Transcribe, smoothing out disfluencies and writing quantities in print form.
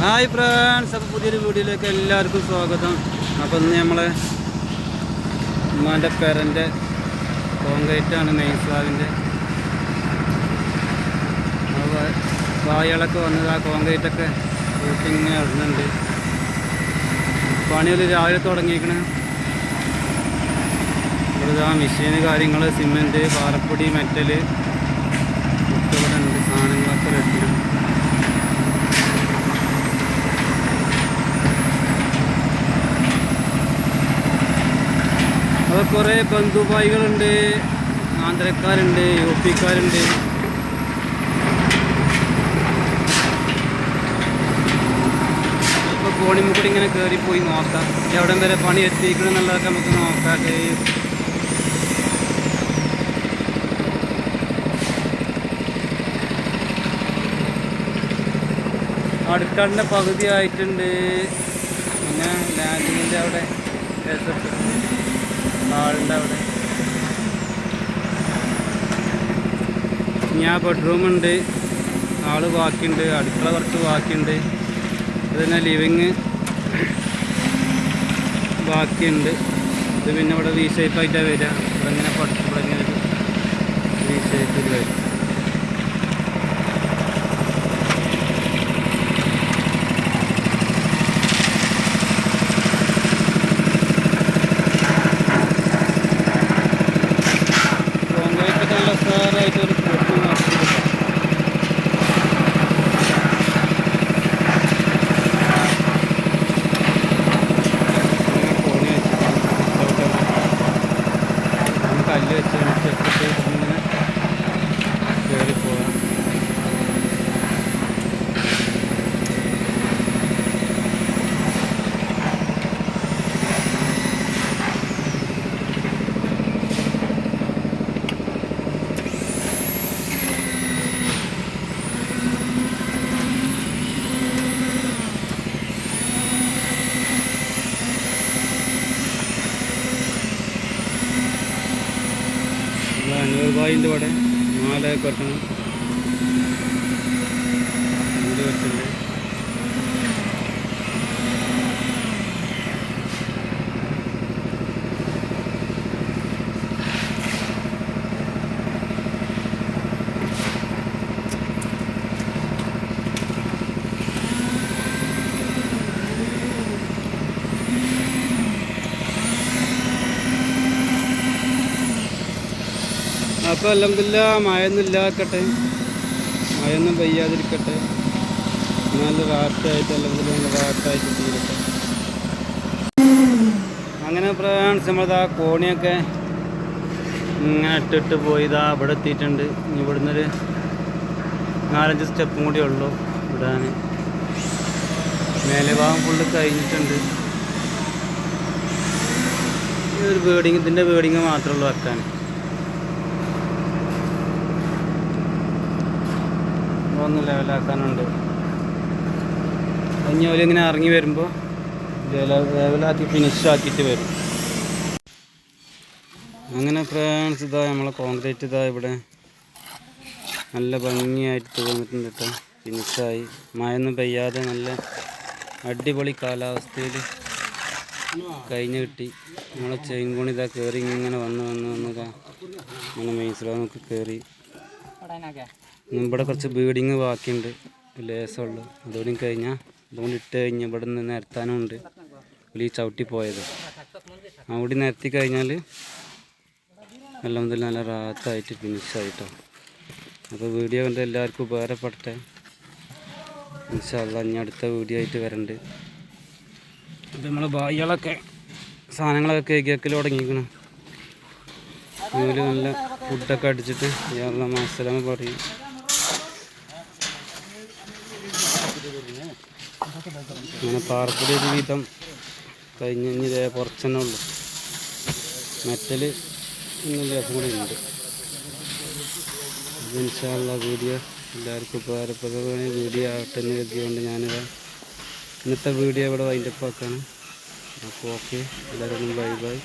Hi friends, അപ്പോൾ പുതിയൊരു വീഡിയോയിലേക്ക് എല്ലാവർക്കും സ്വാഗതം. അപ്പോൾ ഇന്ന് നമ്മളെ ഉമ്മാൻ്റെ പേരൻ്റെ കോൺക്രീറ്റാണ്, മെയിൻ സ്ലാബിൻ്റെ വായകളൊക്കെ വന്നത്. ആ കോൺക്രീറ്റൊക്കെ ഷൂട്ടിങ് ഇടുന്നുണ്ട്. പണികൾ രാവിലെ തുടങ്ങിയിരിക്കണ. ഇവിടെ മെഷീന് കാര്യങ്ങൾ, സിമെൻറ്റ്, പാറപ്പൊടി, മെറ്റല് ഒക്കെ ഇവിടെ ഉണ്ട്. സാധനങ്ങളൊക്കെ റെഡിയാണ്. അപ്പോൾ കുറേ ബന്ധുഭായികളുണ്ട്, ആന്ധ്രക്കാരുണ്ട്, യുപിക്കാരുണ്ട്. ഇപ്പോൾ കോണിമ്മ കൂടി ഇങ്ങനെ കയറിപ്പോയി നോക്കാം, എവിടം വരെ പണി എത്തിക്കണം എന്നുള്ളതൊക്കെ നമുക്ക് നോക്കാം. അടുക്കളൻ്റെ പകുതി ആയിട്ടുണ്ട്. പിന്നെ ലാൻഡിങ്ങിൻ്റെ അവിടെ ഹാളിൻ്റെ അവിടെ ഞാൻ ബെഡ്റൂമുണ്ട്, ഹാള് ബാക്കിയുണ്ട്, അടുക്കള കുറച്ച് ബാക്കിയുണ്ട്. ഇത് തന്നെ ലിവിങ് ബാക്കിയുണ്ട്. ഇത് പിന്നെ ഇവിടെ വി ഷേപ്പായിട്ടാണ് വരിക. ഇവിടെ ഇങ്ങനെ പഠിച്ച് ഇവിടെ ഇങ്ങനെ വി ഷേപ്പിൽ വരും. സാറായിട്ടൊരു പൊട്ടി മാറ്റി കല്ല് വെച്ച് ചെക്കിട്ട് ഇങ്ങനെ കയറി പോകാം. അഞ്ഞൂറ് ഇവിടെ 4 കെട്ടണം. ഇത് വെച്ചിട്ടുണ്ട്. അപ്പോൾ അൽഹംദുലില്ലാ മഴയൊന്നും ഇല്ലാക്കട്ടെ, മഴയൊന്നും പെയ്യാതിരിക്കട്ടെ. നല്ല റാറ്റായിട്ട് അൽഹംദുലില്ലാ റാറ്റായിട്ട് തീരട്ടെ. അങ്ങനെ ഫ്രണ്ട്സ്, നമ്മളത് ആ കോണിയൊക്കെ ഇങ്ങനെ ഇട്ടിട്ട് പോയി ഇതാ ഇവിടെ എത്തിയിട്ടുണ്ട്. ഇനി ഇവിടുന്നൊരു 4-5 സ്റ്റെപ്പും കൂടി ഉള്ളൂ ഇടാൻ. മേലെ ഭാഗം ഫുള്ള് കഴിഞ്ഞിട്ടുണ്ട്. ഒരു ബേഡിങ്, ഇതിൻ്റെ ബേഡിങ് മാത്രമേ ഉള്ളൂ വെക്കാൻ. ഒന്ന് ലെവലാക്കാനുണ്ട്. ഇനി ഇങ്ങനെ ഇറങ്ങി വരുമ്പോൾ ലെവലാക്കി ഫിനിഷ് ആക്കിയിട്ട് വരും. അങ്ങനെ ഫ്രണ്ട്സ്, ഇതാ നമ്മളെ കോൺക്രീറ്റ് ഇതാ ഇവിടെ നല്ല ഭംഗിയായിട്ട് തോന്നിട്ടുണ്ട് കേട്ടോ. ഫിനിഷായി, മഴയൊന്നും പെയ്യാതെ നല്ല അടിപൊളി കാലാവസ്ഥയിൽ കഴിഞ്ഞ് കിട്ടി. നമ്മളെ ചെയിൻ കോണി ഇതാ കയറി ഇങ്ങനെ വന്നതാ അങ്ങനെ മെയിൻസിലൊക്കെ കയറി. ഇവിടെ കുറച്ച് ബീഡിങ് ബാക്കിയുണ്ട്, ലേസമുള്ളൂ. അതുകൂടി കഴിഞ്ഞാൽ അതുകൊണ്ട് ഇട്ട് കഴിഞ്ഞാൽ ഇവിടെ നിന്ന് നിരത്താനും ഉണ്ട്. ഈ ചവിട്ടി പോയത് അവിടെ നിരത്തി കഴിഞ്ഞാൽ എല്ലാം നല്ല റാത്തായിട്ട് ഫിനിഷായിട്ടോ. അപ്പോൾ വീഡിയോ കണ്ട് എല്ലാവർക്കും ഉപകാരപ്പെടട്ടെ. ഇൻഷാ അല്ലാഹ് ഇനി അടുത്ത വീഡിയോ ആയിട്ട് വരണ്ട്. അപ്പോൾ നമ്മൾ ബായികളൊക്കെ സാധനങ്ങളൊക്കെ കേക്കിൽ തുടങ്ങിയിരിക്കണം. അതിൽ നല്ല ഫുഡൊക്കെ അടിച്ചിട്ട് യാ മാസലാമ പറയും. അങ്ങനെ പാറപ്പൊടി ഒരു വിധം കഴിഞ്ഞ് ഇതേ കുറച്ചെണ്ണേ ഉള്ളൂ. മെറ്റൽ ഇന്നും ലേസം കൂടി ഉണ്ട്. ഇൻഷാ അല്ലാഹ് വീഡിയോ എല്ലാവർക്കും ഉപകാരപ്രദമായ വീഡിയോ ആവട്ടെ എന്ന് കരുതിയുകൊണ്ട് ഞാനിത് ഇന്നത്തെ വീഡിയോ ഇവിടെ വൈൻഡപ്പ് ആക്കാണ്. അപ്പോൾ ഓക്കെ, എല്ലാവരും ബൈ ബൈ.